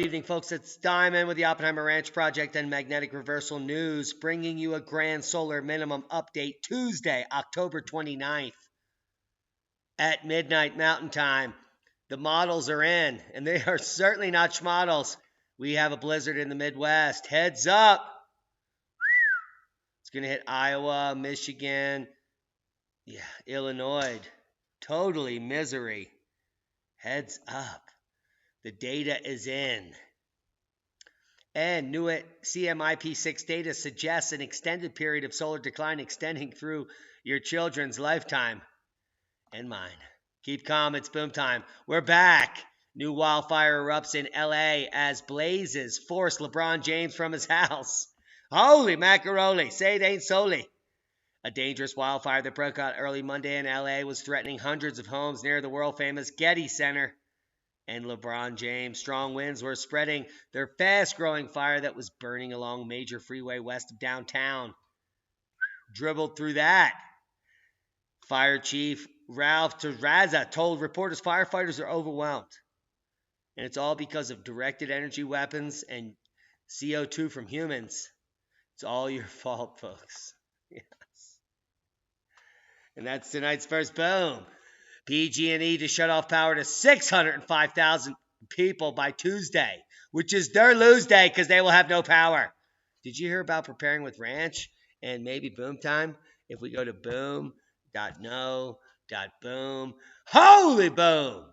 evening, folks. It's Diamond with the Oppenheimer Ranch Project and Magnetic Reversal News, bringing you a grand solar minimum update Tuesday, October 29th at midnight Mountain Time. The models are in, and they are certainly not schmodels. We have a blizzard in the Midwest. Heads up. It's going to hit Iowa, Michigan, Illinois. Totally misery. Heads up. The data is in. And new CMIP6 data suggests an extended period of solar decline extending through your children's lifetime and mine. Keep calm, it's boom time. We're back. New wildfire erupts in LA as blazes force LeBron James from his house. Holy macaroni, say it ain't solely. A dangerous wildfire that broke out early Monday in LA was threatening hundreds of homes near the world-famous Getty Center. And LeBron James' strong winds were spreading their fast-growing fire that was burning along major freeway west of downtown. Dribbled through that. Fire Chief Ralph Terrazza told reporters firefighters are overwhelmed. And it's all because of directed energy weapons and CO2 from humans. It's all your fault, folks. Yes. And that's tonight's first boom. PG&E to shut off power to 605,000 people by Tuesday, which is their lose day because they will have no power. Did you hear about preparing with Ranch and maybe Boom Time? If we go to boom.no.boom, holy boom!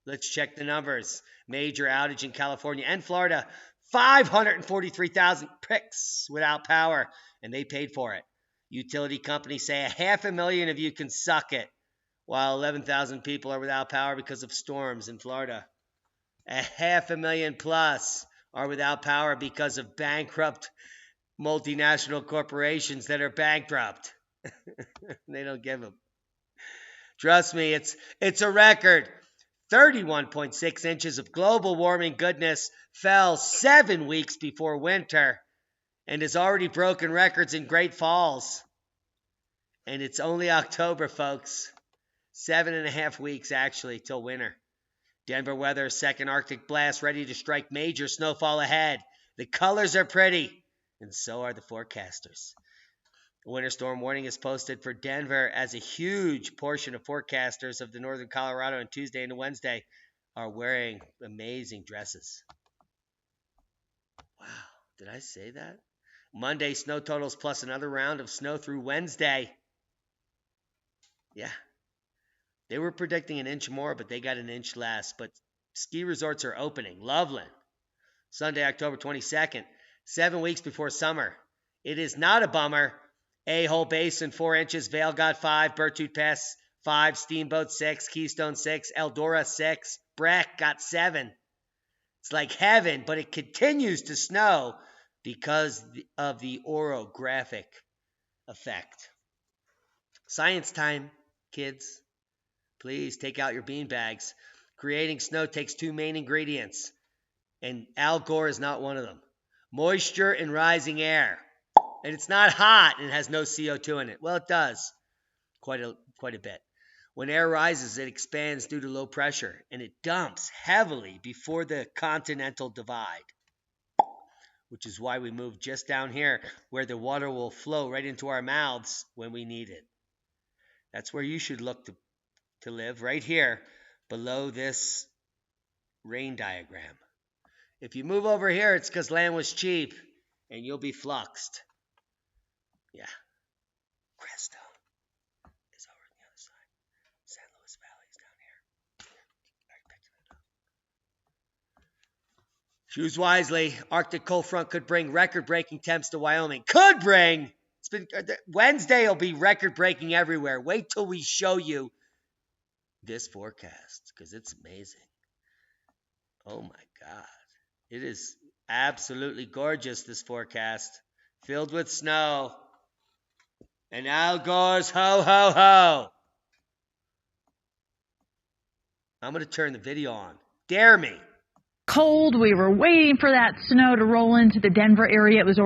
Let's check the numbers. Major outage in California and Florida, 543,000 pricks without power, and they paid for it. Utility companies say 500,000 of you can suck it, while 11,000 people are without power because of storms in Florida. 500,000 plus are without power because of bankrupt multinational corporations that are bankrupt. They don't give them. Trust me, it's a record. 31.6 inches of global warming goodness fell 7 weeks before winter and has already broken records in Great Falls. And it's only October, folks. 7.5 weeks, actually, till winter. Denver weather, second Arctic blast ready to strike, major snowfall ahead. The colors are pretty, and so are the forecasters. A winter storm warning is posted for Denver as a huge portion of forecasters of the northern Colorado on Tuesday and Wednesday are wearing amazing dresses. Wow, did I say that? Monday, snow totals plus another round of snow through Wednesday. Yeah. They were predicting an inch more, but they got an inch less. But ski resorts are opening. Loveland. Sunday, October 22nd, 7 weeks before summer. It is not a bummer. A-Hole Basin, 4 inches. Vail got 5. Berthoud Pass, 5. Steamboat, 6. Keystone, 6. Eldora, 6. Breck got 7. It's like heaven, but it continues to snow because of the orographic effect. Science time, kids. Please take out your bean bags. Creating snow takes 2 main ingredients, and Al Gore is not one of them. Moisture and rising air. And it's not hot and has no CO2 in it. Well, it does. Quite a bit. When air rises, it expands due to low pressure, and it dumps heavily before the continental divide, which is why we move just down here where the water will flow right into our mouths when we need it. That's where you should look to live, right here below this rain diagram. If you move over here, it's because land was cheap and you'll be fluxed. Yeah. Crestone is over on the other side. San Luis Valley is down here. Choose wisely. Arctic cold front could bring record-breaking temps to Wyoming. Could bring. Wednesday will be record-breaking everywhere. Wait till we show you this forecast because it's amazing. Oh my God. It is absolutely gorgeous, this forecast. Filled with snow. And Al Gore's ho, ho, ho. I'm going to turn the video on. Dare me. Cold. We were waiting for that snow to roll into the Denver area. It was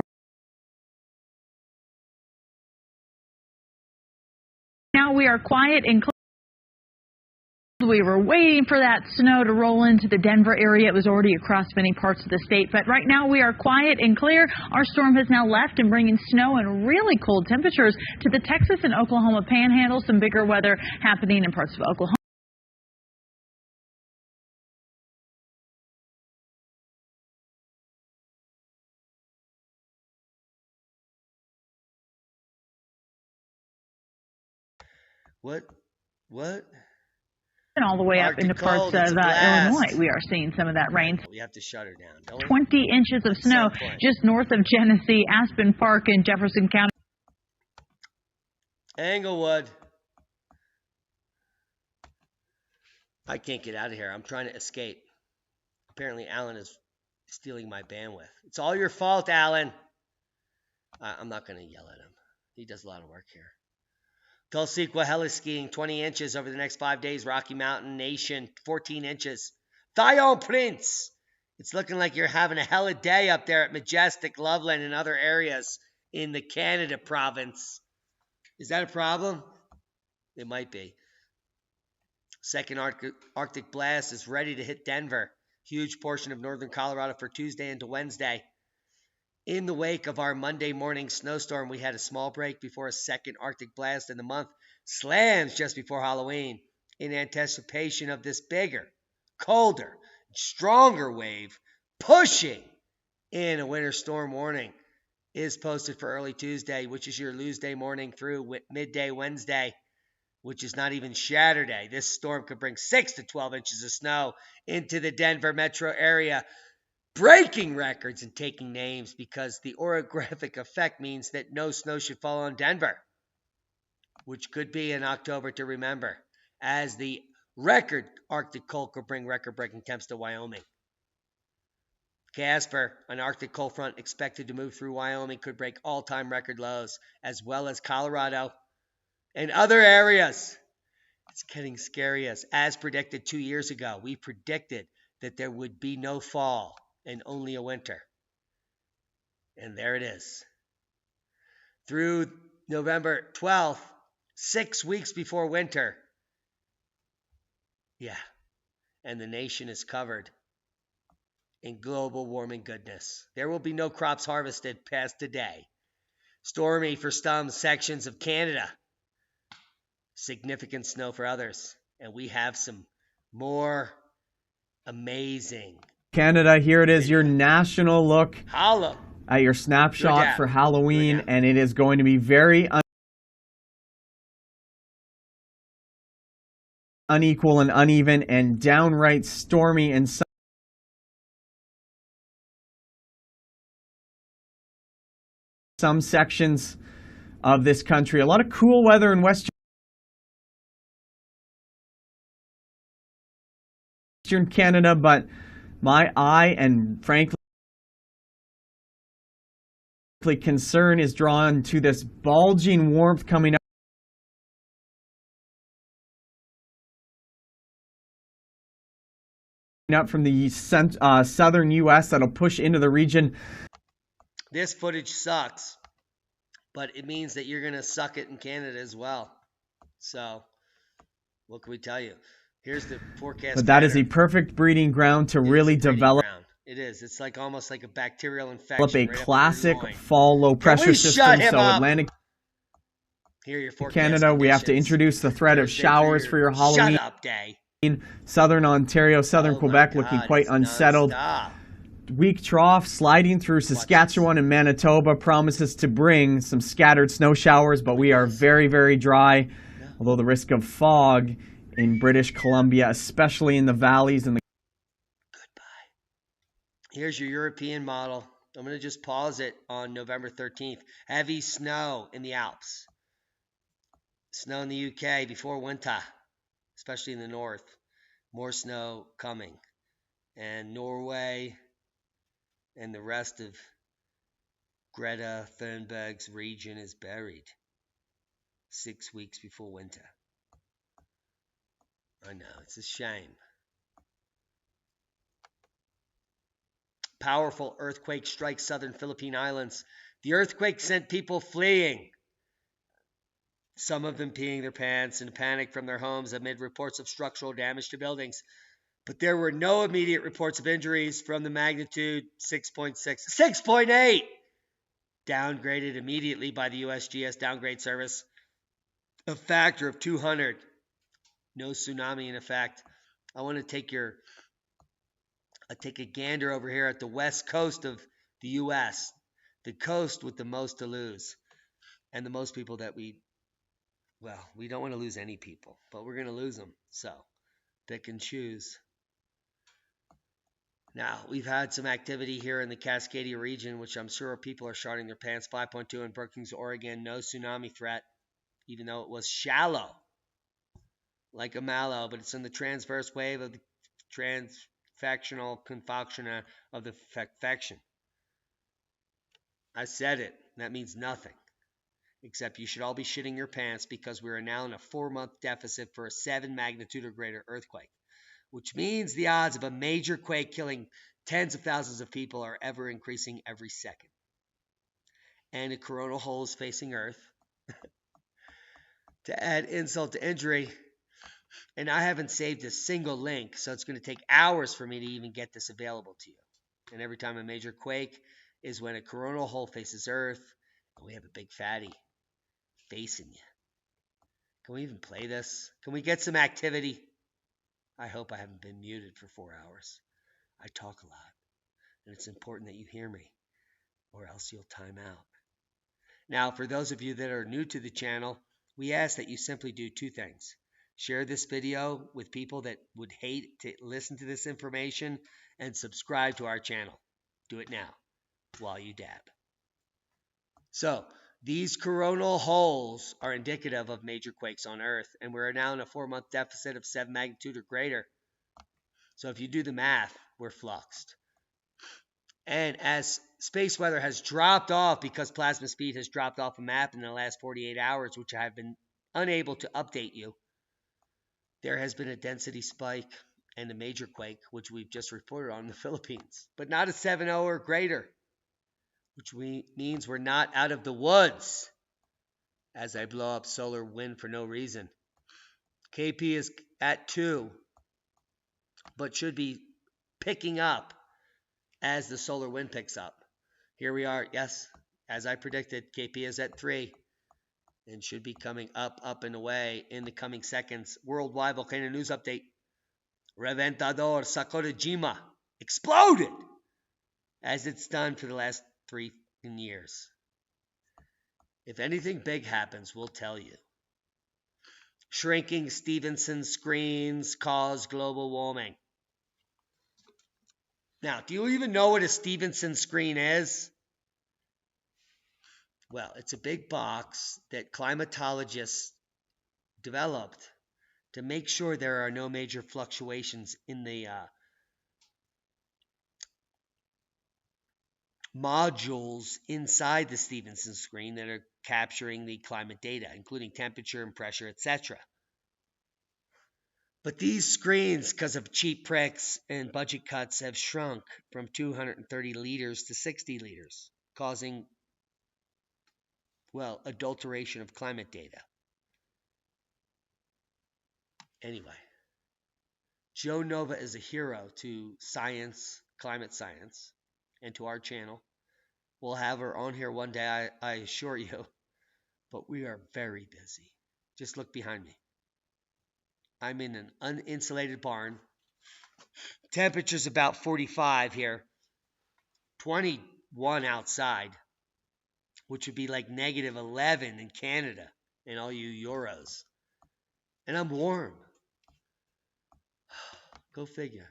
now we are quiet and cold. We were waiting for that snow to roll into the Denver area. It was already across many parts of the state, but right now we are quiet and clear. Our storm has now left and bringing snow and really cold temperatures to the Texas and Oklahoma panhandle. Some bigger weather happening in parts of Oklahoma. What? And all the way up into parts of Illinois. We are seeing some of that rain. We have to shut her down, don't we? 20 inches of snow just north of Genesee, Aspen Park in Jefferson County. Englewood. I can't get out of here. I'm trying to escape. Apparently, Alan is stealing my bandwidth. It's all your fault, Alan. I'm not going to yell at him. He does a lot of work here. Tulsequa heli-skiing, 20 inches over the next 5 days. Rocky Mountain Nation, 14 inches. Thion Prince. It's looking like you're having a hell of a day up there at Majestic, Loveland, and other areas in the Canada province. Is that a problem? It might be. Second Arctic blast is ready to hit Denver. Huge portion of northern Colorado for Tuesday into Wednesday. In the wake of our Monday morning snowstorm, we had a small break before a second Arctic blast in the month slams just before Halloween in anticipation of this bigger, colder, stronger wave pushing in. A winter storm warning is posted for early Tuesday, which is your lose day morning through midday Wednesday, which is not even Saturday. This storm could bring 6 to 12 inches of snow into the Denver metro area, breaking records and taking names, because the orographic effect means that no snow should fall on Denver, which could be in October to remember, as the record Arctic cold could bring record-breaking temps to Wyoming. Casper, an Arctic cold front expected to move through Wyoming, could break all-time record lows, as well as Colorado and other areas. It's getting scary. As predicted 2 years ago, we predicted that there would be no fall and only a winter. And there it is. Through November 12th, 6 weeks before winter. Yeah. And the nation is covered in global warming goodness. There will be no crops harvested past today. Stormy for some sections of Canada. Significant snow for others. And we have some more amazing Canada, here it is, your national look at your snapshot for Halloween, and it is going to be very unequal and uneven and downright stormy in some sections of this country. A lot of cool weather in Western Canada, but my eye and frankly concern is drawn to this bulging warmth coming up from the southern U.S. that'll push into the region. This footage sucks, but it means that you're going to suck it in Canada as well. So, what can we tell you? Here's the forecast. But that is a perfect breeding ground to really develop. It is. It's like almost like a bacterial infection. A classic fall low pressure system. So Atlantic Canada, we have to introduce the threat of showers for your Halloween. Day. Southern Ontario, southern Quebec looking quite unsettled. Weak trough sliding through Saskatchewan and Manitoba promises to bring some scattered snow showers, but we are very, very dry. Although the risk of fog in British Columbia, especially in the valleys and the Here's your European model. I'm going to just pause it on November 13th. Heavy snow in the Alps. Snow in the UK before winter, especially in the north. More snow coming. And Norway and the rest of Greta Thunberg's region is buried 6 weeks before winter. I know, it's a shame. Powerful earthquake strikes southern Philippine Islands. The earthquake sent people fleeing. some of them peeing their pants in panic from their homes amid reports of structural damage to buildings. But there were no immediate reports of injuries from the magnitude 6.6, 6.8, downgraded immediately by the USGS downgrade service, a factor of 200. No tsunami in effect. I want to take a gander over here at the west coast of the U.S., the coast with the most to lose, and the most people that we don't want to lose any people, but we're going to lose them. So pick and choose. Now, we've had some activity here in the Cascadia region, which I'm sure people are sharding their pants. 5.2 in Brookings, Oregon. No tsunami threat, even though it was shallow, like a mallow, but it's in the transverse wave of the transfectional concoction of the faction. I said it. That means nothing. Except you should all be shitting your pants because we are now in a 4-month deficit for a 7 magnitude or greater earthquake, which means the odds of a major quake killing tens of thousands of people are ever increasing every second. And a coronal hole is facing Earth. To add insult to injury, and I haven't saved a single link, so it's going to take hours for me to even get this available to you. And every time a major quake is when a coronal hole faces Earth, and we have a big fatty facing you. Can we even play this? Can we get some activity? I hope I haven't been muted for 4 hours. I talk a lot, and it's important that you hear me, or else you'll time out. Now, for those of you that are new to the channel, we ask that you simply do 2 things. Share this video with people that would hate to listen to this information, and subscribe to our channel. Do it now, while you dab. So, these coronal holes are indicative of major quakes on Earth, and we're now in a 4-month deficit of 7 magnitude or greater. So if you do the math, we're fluxed. And as space weather has dropped off because plasma speed has dropped off a map in the last 48 hours, which I have been unable to update you, there has been a density spike and a major quake, which we've just reported on in the Philippines, but not a 7.0 or greater, which means we're not out of the woods as I blow up solar wind for no reason. KP is at 2, but should be picking up as the solar wind picks up. Here we are. Yes, as I predicted, KP is at 3 and should be coming up and away in the coming seconds. Worldwide volcano news update. Reventador Sakurajima exploded as it's done for the last 3 years. If anything big happens, we'll tell you. Shrinking Stevenson screens cause global warming. Now, do you even know what a Stevenson screen is? Well, it's a big box that climatologists developed to make sure there are no major fluctuations in the modules inside the Stevenson screen that are capturing the climate data, including temperature and pressure, etc. But these screens, because of cheap pricks and budget cuts, have shrunk from 230 liters to 60 liters, causing, adulteration of climate data. Anyway, Joe Nova is a hero to science, climate science, and to our channel. We'll have her on here one day, I assure you, but we are very busy. Just look behind me. I'm in an uninsulated barn. Temperature's about 45 here. 21 outside, which would be like negative 11 in Canada and all you Euros. And I'm warm. Go figure.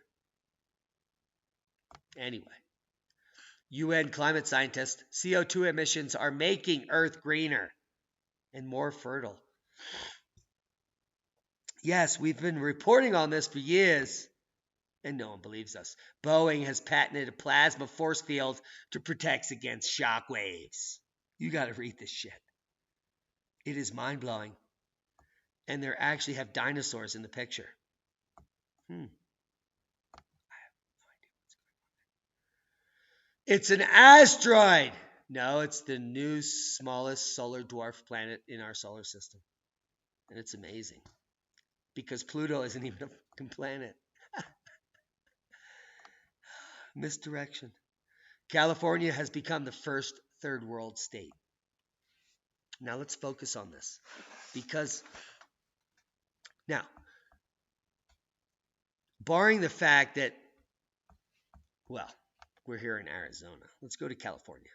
Anyway, UN climate scientists, CO2 emissions are making Earth greener and more fertile. Yes, we've been reporting on this for years, and no one believes us. Boeing has patented a plasma force field to protect against shock waves. You got to read this shit. It is mind-blowing. And they actually have dinosaurs in the picture. I have no idea what's going on. It's an asteroid! No, it's the new smallest solar dwarf planet in our solar system. And it's amazing because Pluto isn't even a fucking planet. Misdirection. California has become the first third world state. Now let's focus on this because now, barring the fact that, well, we're here in Arizona. Let's go to California.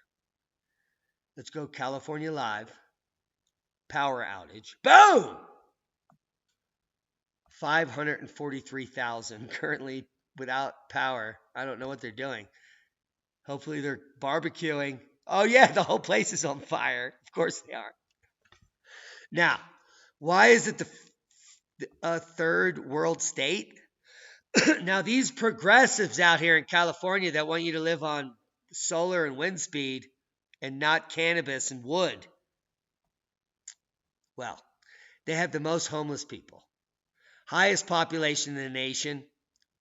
Let's go California Live. Power outage. Boom! 543,000 currently without power. I don't know what they're doing. Hopefully they're barbecuing. Oh yeah, the whole place is on fire. Of course they are. Now, why is it a third world state? Now, these progressives out here in California that want you to live on solar and wind speed and not cannabis and wood, well, they have the most homeless people, highest population in the nation.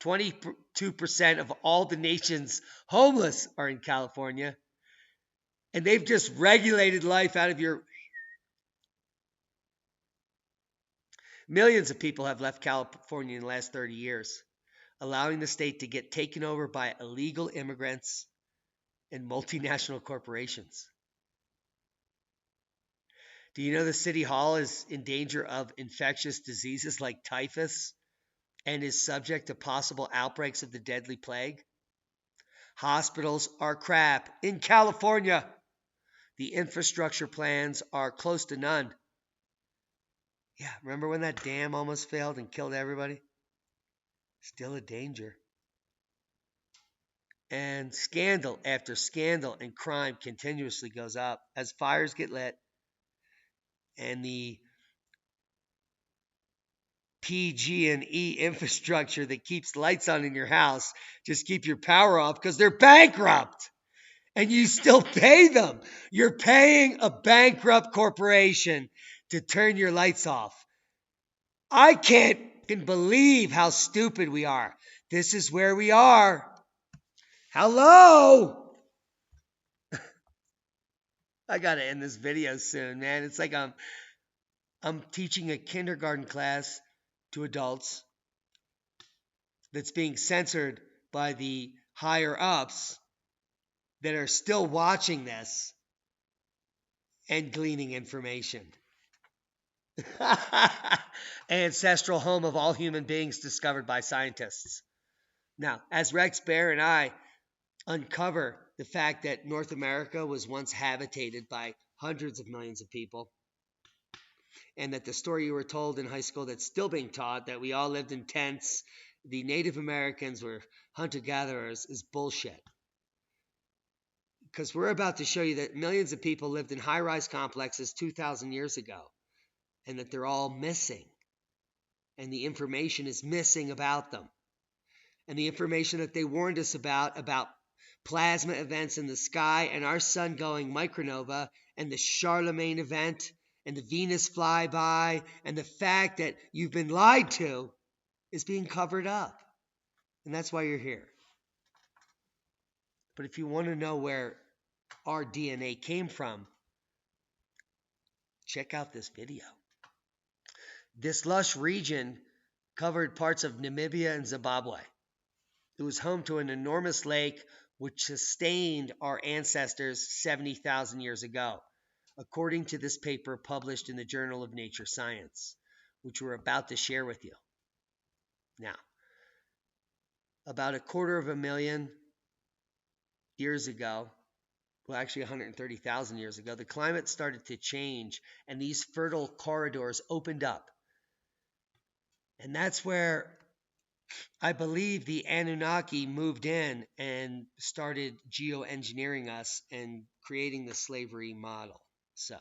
22% of all the nation's homeless are in California. And they've just regulated life out of your... Millions of people have left California in the last 30 years, allowing the state to get taken over by illegal immigrants and multinational corporations. Do you know the city hall is in danger of infectious diseases like typhus and is subject to possible outbreaks of the deadly plague? Hospitals are crap in California. The infrastructure plans are close to none. Yeah, remember when that dam almost failed and killed everybody? Still a danger. And scandal after scandal and crime continuously goes up as fires get lit and the PG&E infrastructure that keeps lights on in your house just keep your power off because they're bankrupt and you still pay them. You're paying a bankrupt corporation to turn your lights off. I can't believe how stupid we are. This is where we are. Hello? I gotta end this video soon, man. It's like I'm teaching a kindergarten class to adults that's being censored by the higher ups that are still watching this and gleaning information. Ancestral home of all human beings discovered by scientists. Now, as Rex Bear and I uncover the fact that North America was once habitated by hundreds of millions of people, and that the story you were told in high school that's still being taught, that we all lived in tents, the Native Americans were hunter-gatherers, is bullshit. Because we're about to show you that millions of people lived in high-rise complexes 2,000 years ago, and that they're all missing. And the information is missing about them. And the information that they warned us about plasma events in the sky and our sun going micronova and the Charlemagne event and the Venus flyby and the fact that you've been lied to is being covered up. And that's why you're here. But if you want to know where our DNA came from, check out this video. This lush region covered parts of Namibia and Zimbabwe. It was home to an enormous lake which sustained our ancestors 70,000 years ago, according to this paper published in the Journal of Nature Science, which we're about to share with you. Now, about 250,000 years ago, well, actually 130,000 years ago, the climate started to change and these fertile corridors opened up. And that's where I believe the Anunnaki moved in and started geoengineering us and creating the slavery model. So,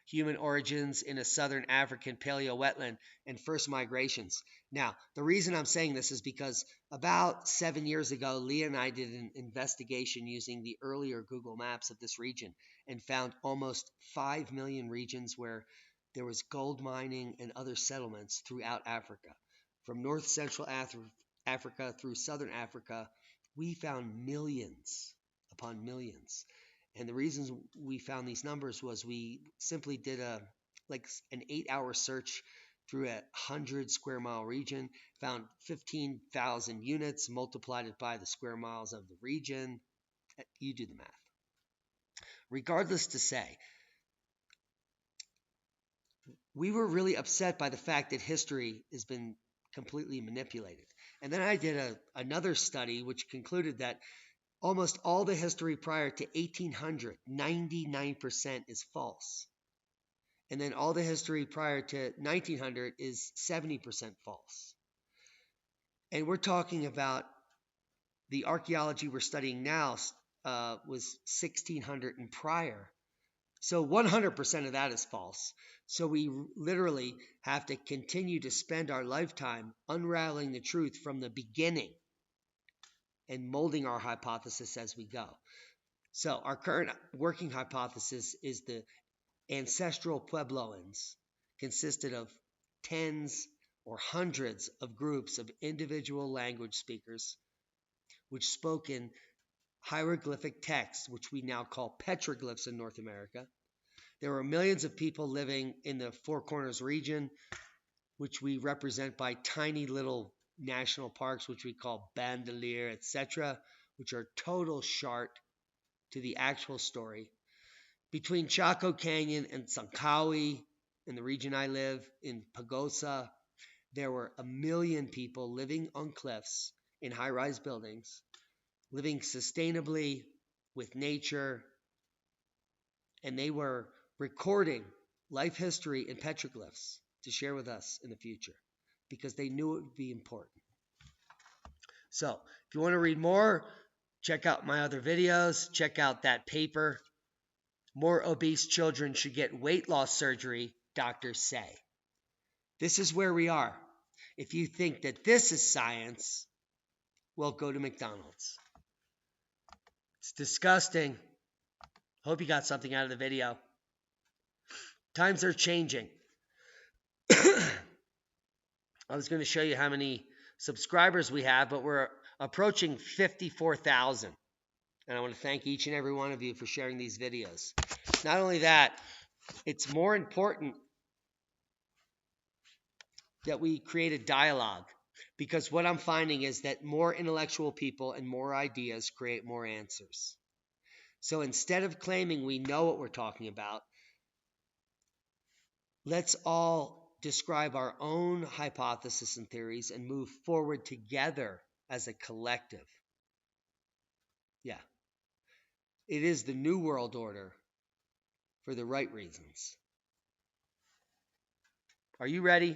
human origins in a southern African paleo wetland and first migrations. Now, the reason I'm saying this is because about 7 years ago, Leah and I did an investigation using the earlier Google Maps of this region and found almost 5 million regions where there was gold mining and other settlements throughout Africa. From north central Africa through southern Africa, we found millions upon millions. And the reasons we found these numbers was we simply did a like an 8-hour search through a 100-square-mile region, found 15,000 units, multiplied it by the square miles of the region. You do the math. Regardless to say, we were really upset by the fact that history has been completely manipulated. And then I did another study which concluded that almost all the history prior to 1800, 99% is false. And then all the history prior to 1900 is 70% false. And we're talking about the archaeology we're studying now was 1600 and prior. So 100% of that is false. So we literally have to continue to spend our lifetime unraveling the truth from the beginning and molding our hypothesis as we go. So our current working hypothesis is the ancestral Puebloans consisted of tens or hundreds of groups of individual language speakers which spoke in hieroglyphic texts, which we now call petroglyphs in North America. There were millions of people living in the Four Corners region, which we represent by tiny little national parks, which we call Bandelier, etc., which are total shart to the actual story. Between Chaco Canyon and Sankawi, in the region I live, in Pagosa, there were 1 million people living on cliffs in high-rise buildings, living sustainably with nature, and they were recording life history in petroglyphs to share with us in the future because they knew it would be important. So if you want to read more, check out my other videos. Check out that paper. More obese children should get weight loss surgery, doctors say. This is where we are. If you think that this is science, well, go to McDonald's. It's disgusting. Hope you got something out of the video. Times are changing. I was going to show you how many subscribers we have, but we're approaching 54,000. And I want to thank each and every one of you for sharing these videos. Not only that, it's more important that we create a dialogue, because what I'm finding is that more intellectual people and more ideas create more answers. So instead of claiming we know what we're talking about, let's all describe our own hypotheses and theories and move forward together as a collective. Yeah. It is the new world order for the right reasons. Are you ready?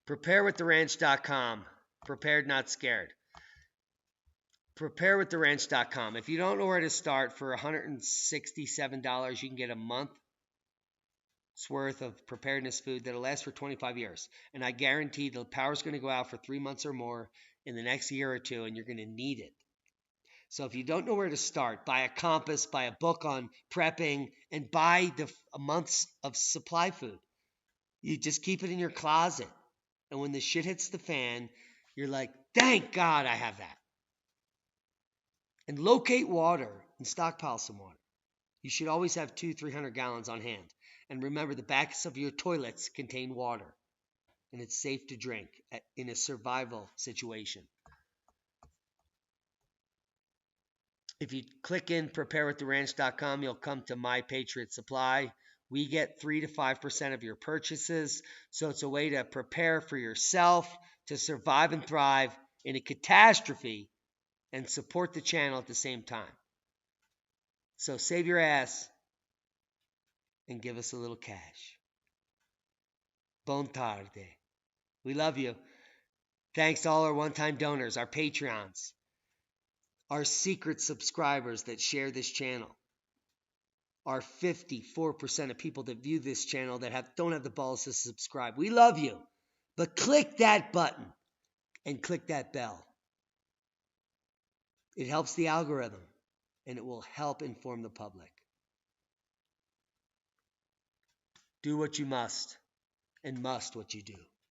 Preparewiththeranch.com. Prepared, not scared. Preparewiththeranch.com. If you don't know where to start, for $167, you can get a month's worth of preparedness food that'll last for 25 years. And I guarantee the power's going to go out for 3 months or more in the next year or two, and you're going to need it. So if you don't know where to start, buy a compass, buy a book on prepping, and buy a month's of supply food. You just keep it in your closet. And when the shit hits the fan, you're like, thank God I have that. And locate water and stockpile some water. You should always have 200-300 gallons on hand. And remember, the backs of your toilets contain water. And it's safe to drink in a survival situation. If you click in preparewiththeranch.com, you'll come to My Patriot Supply. We get 3 to 5% of your purchases. So it's a way to prepare for yourself to survive and thrive in a catastrophe and support the channel at the same time. So save your ass and give us a little cash. Bon tarde. We love you. Thanks to all our one-time donors, our Patreons, our secret subscribers that share this channel, our 54% of people that view this channel that don't have the balls to subscribe. We love you. But click that button and click that bell. It helps the algorithm, and it will help inform the public. Do what you must, and must what you do.